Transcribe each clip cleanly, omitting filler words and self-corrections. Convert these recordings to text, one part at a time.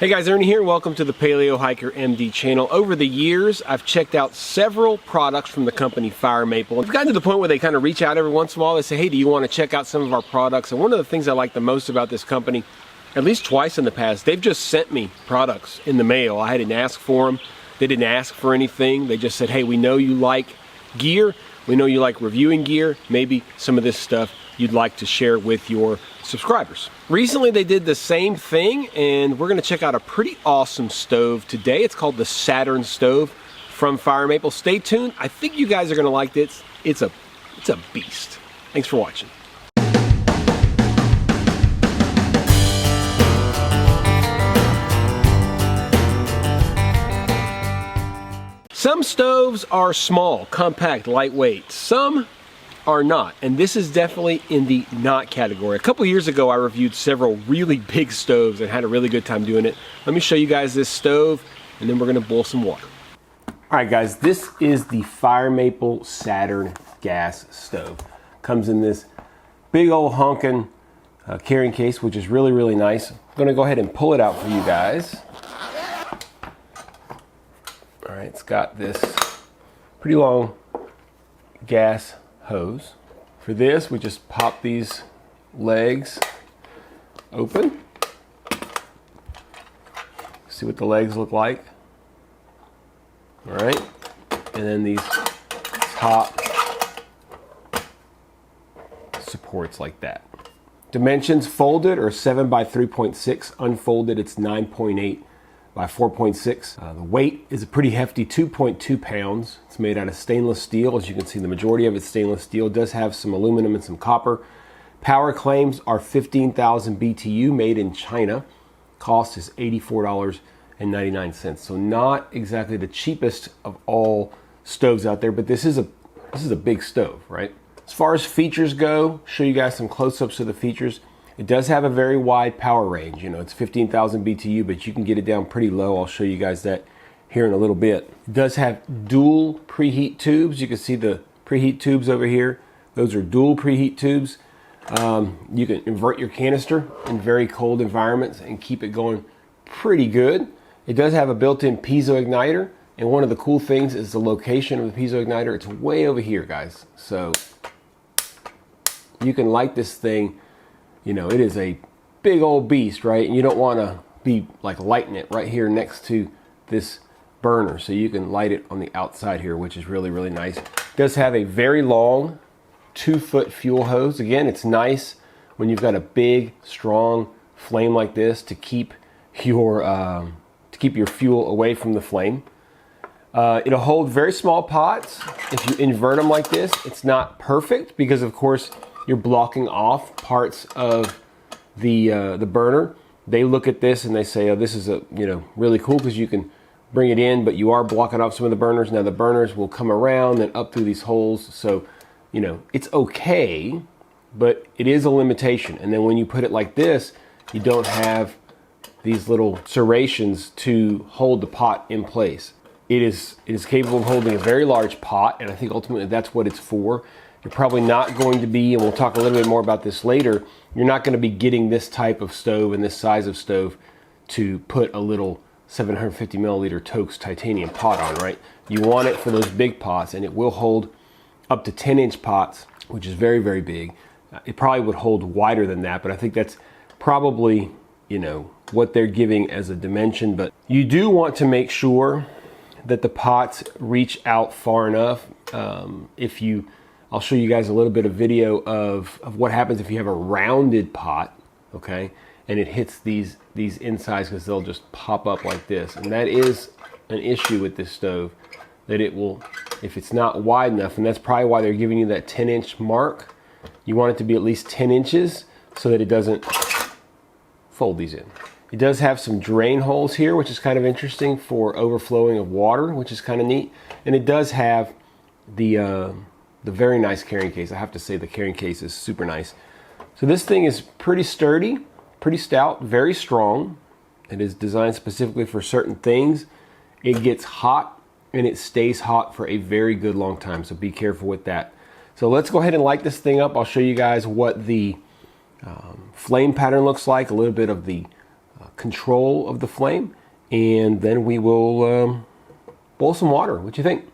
Hey guys, Ernie here. Welcome to the Paleo Hiker MD channel. Over the years, I've checked out several products from the company Fire Maple. I've gotten to the point where they kind of reach out every once in a while. They say, hey, do you want to check out some of our products? And one of the things I like the most about this company, at least twice in the past, they've just sent me products in the mail. I didn't ask for them. They didn't ask for anything. They just said, hey, we know you like gear. We know you like reviewing gear. Maybe some of this stuff you'd like to share with your subscribers. Recently they did the same thing, and we're going to check out a pretty awesome stove today. It's called the Saturn stove from Fire Maple. Stay tuned. I think you guys are going to like this. It's a beast. Thanks for watching. Some stoves are small, compact, lightweight. Some are not, and this is definitely in the not category. A couple years ago I reviewed several really big stoves and had a really good time doing it. Let me show you guys this stove, and then we're going to boil some water. Alright guys, this is the Fire Maple Saturn gas stove. Comes in this big old honkin' carrying case, which is really nice. I'm going to go ahead and pull it out for you guys. Alright, it's got this pretty long gas hose. For this, we just pop these legs open. See what the legs look like. Alright, and then these top supports like that. Dimensions folded are 7 by 3.6. Unfolded, it's 9.8 by 4.6. The weight is a pretty hefty 2.2 pounds. It's made out of stainless steel. As you can see, the majority of it's stainless steel. It does have some aluminum and some copper. Power claims are 15,000 BTU, made in China. Cost is $84.99. So not exactly the cheapest of all stoves out there, but this is a big stove, right? As far as features go, show you guys some close-ups of the features. It does have a very wide power range. You know, it's 15,000 BTU, but you can get it down pretty low. I'll show you guys that here in a little bit. It does have dual preheat tubes. You can see the preheat tubes over here. Those are dual preheat tubes. You can invert your canister in very cold environments and keep it going pretty good. It does have a built-in piezo igniter, and one of the cool things is the location of the piezo igniter. It's way over here, guys. So you can light this thing. You know, it is a big old beast, right? And you don't want to be like lighting it right here next to this burner. So you can light it on the outside here, which is really nice. It does have a very long 2-foot fuel hose. Again, it's nice when you've got a big, strong flame like this to keep your fuel away from the flame. It'll hold very small pots. If you invert them like this, it's not perfect because, of course, you're blocking off parts of the burner. They look at this and they say, oh, this is really cool because you can bring it in, but you are blocking off some of the burners. Now the burners will come around and up through these holes. So, you know, it's okay, but it is a limitation. And then when you put it like this, you don't have these little serrations to hold the pot in place. It is capable of holding a very large pot, and I think ultimately that's what it's for. You're probably not going to be, and we'll talk a little bit more about this later, you're not going to be getting this type of stove and this size of stove to put a little 750 milliliter Toaks titanium pot on, right? You want it for those big pots, and it will hold up to 10-inch pots, which is very big. It probably would hold wider than that, but I think that's probably, you know, what they're giving as a dimension. But you do want to make sure that the pots reach out far enough. I'll show you guys a little bit of video of what happens if you have a rounded pot, okay, and it hits these insides, because they'll just pop up like this. And that is an issue with this stove, that it will, if it's not wide enough, and that's probably why they're giving you that 10-inch mark. You want it to be at least 10 inches so that it doesn't fold these in. It does have some drain holes here, which is kind of interesting for overflowing of water, which is kind of neat. And it does have the very nice carrying case. I have to say the carrying case is super nice. So this thing is pretty sturdy, pretty stout, very strong. It is designed specifically for certain things. It gets hot and it stays hot for a very good long time, so be careful with that. So let's go ahead and light this thing up. I'll show you guys what the flame pattern looks like, a little bit of the control of the flame, and then we will boil some water. What do you think?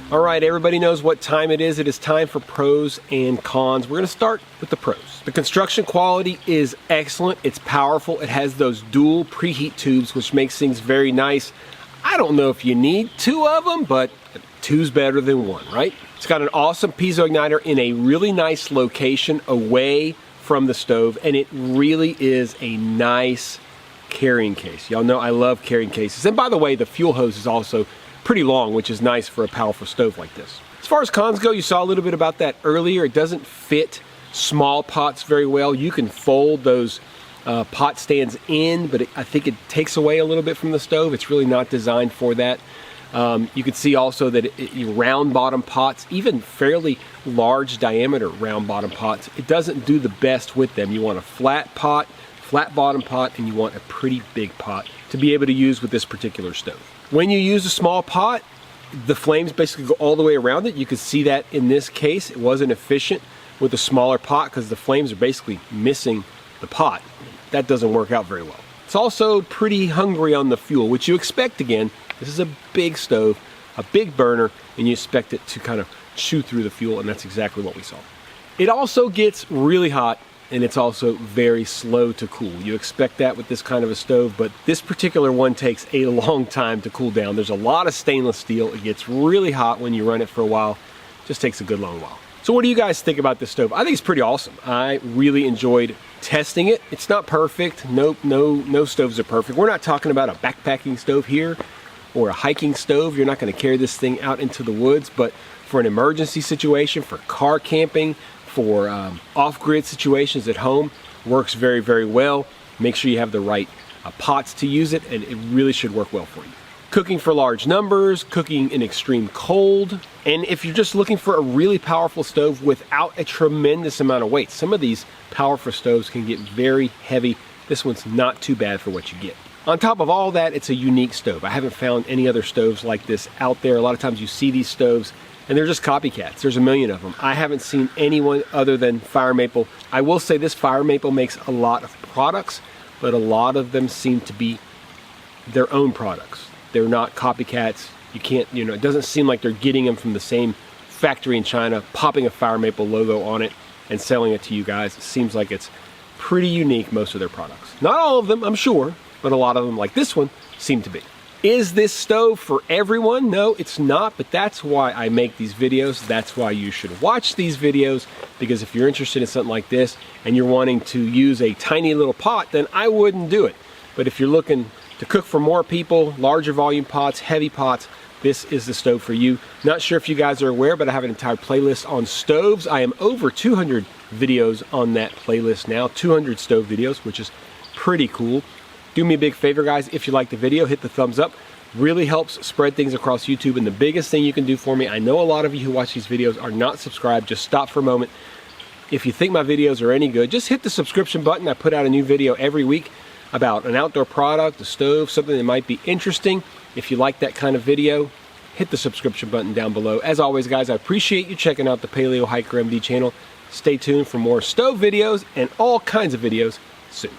All right, everybody knows what time it is. It is time for pros and cons. We're going to start with the pros. The construction quality is excellent. It's powerful. It has those dual preheat tubes, which makes things very nice. I don't know if you need two of them, but two's better than one, right? It's got an awesome piezo igniter in a really nice location away from the stove, and it really is a nice carrying case. Y'all know I love carrying cases. And by the way, the fuel hose is also pretty long, which is nice for a powerful stove like this. As far as cons go, you saw a little bit about that earlier. It doesn't fit small pots very well. You can fold those pot stands in, but I think it takes away a little bit from the stove. It's really not designed for that. You can see also that round bottom pots, even fairly large diameter round bottom pots, it doesn't do the best with them. You want a flat pot, flat bottom pot, and you want a pretty big pot to be able to use with this particular stove. When you use a small pot, the flames basically go all the way around it. You can see that in this case. It wasn't efficient with a smaller pot because the flames are basically missing the pot. That doesn't work out very well. It's also pretty hungry on the fuel, which you expect. Again, this is a big stove, a big burner, and you expect it to kind of chew through the fuel, and that's exactly what we saw. It also gets really hot, and it's also very slow to cool. You expect that with this kind of a stove, but this particular one takes a long time to cool down. There's a lot of stainless steel. It gets really hot when you run it for a while. It just takes a good long while. So what do you guys think about this stove? I think it's pretty awesome. I really enjoyed testing it. It's not perfect. No stoves are perfect. We're not talking about a backpacking stove here or a hiking stove. You're not going to carry this thing out into the woods, but for an emergency situation, for car camping, for off-grid situations at home, works very, very well. Make sure you have the right pots to use it, and it really should work well for you. Cooking for large numbers, cooking in extreme cold, and if you're just looking for a really powerful stove without a tremendous amount of weight. Some of these powerful stoves can get very heavy. This one's not too bad for what you get. On top of all that, it's a unique stove. I haven't found any other stoves like this out there. A lot of times you see these stoves and they're just copycats. There's a million of them. I haven't seen anyone other than Fire Maple. I will say this, Fire Maple makes a lot of products, but a lot of them seem to be their own products. They're not copycats. You can't, it doesn't seem like they're getting them from the same factory in China, popping a Fire Maple logo on it and selling it to you guys. It seems like it's pretty unique, most of their products. Not all of them, I'm sure, but a lot of them, like this one, seem to be. Is this stove for everyone? No, it's not, but that's why I make these videos. That's why you should watch these videos, because if you're interested in something like this and you're wanting to use a tiny little pot, then I wouldn't do it. But if you're looking to cook for more people, larger volume pots, heavy pots, this is the stove for you. Not sure if you guys are aware, but I have an entire playlist on stoves. I am over 200 videos on that playlist now, 200 stove videos, which is pretty cool. Do me a big favor, guys, if you like the video, hit the thumbs up. Really helps spread things across YouTube. And the biggest thing you can do for me, I know a lot of you who watch these videos are not subscribed. Just stop for a moment. If you think my videos are any good, just hit the subscription button. I put out a new video every week about an outdoor product, a stove, something that might be interesting. If you like that kind of video, hit the subscription button down below. As always, guys, I appreciate you checking out the Paleo Hiker MD channel. Stay tuned for more stove videos and all kinds of videos soon.